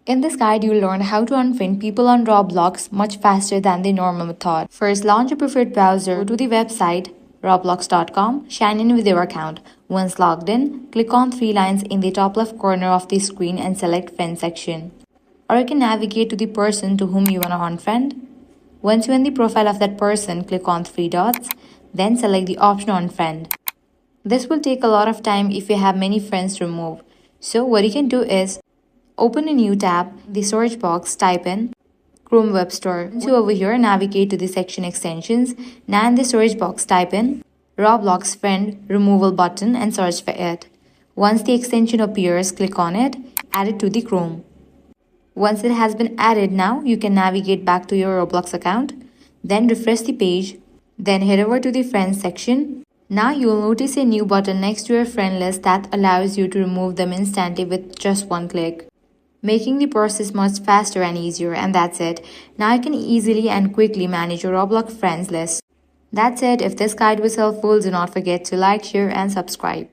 In this guide, you'll learn how to unfriend people on Roblox much faster than the normal method. First, launch a preferred browser, go to the website roblox.com, sign in with your account. Once logged in, click on three lines in the top left corner of the screen and select Friend section. Or you can navigate to the person to whom you want to unfriend. Once you're in the profile of that person, click on three dots, then select the option Unfriend. This will take a lot of time if you have many friends to remove. So what you can do is open a new tab, the search box, type in Chrome Web Store. Once you over here, navigate to the section extensions. Now in the search box, type in Roblox Friend Removal button and search for it. Once the extension appears, click on it, add it to the Chrome. Once it has been added, now you can navigate back to your Roblox account, then refresh the page, then head over to the Friends section. Now you'll notice a new button next to your friend list that allows you to remove them instantly with just one click, making the process much faster and easier. And that's it. Now you can easily and quickly manage your Roblox friends list. That's it. If this guide was helpful, do not forget to like, share and subscribe.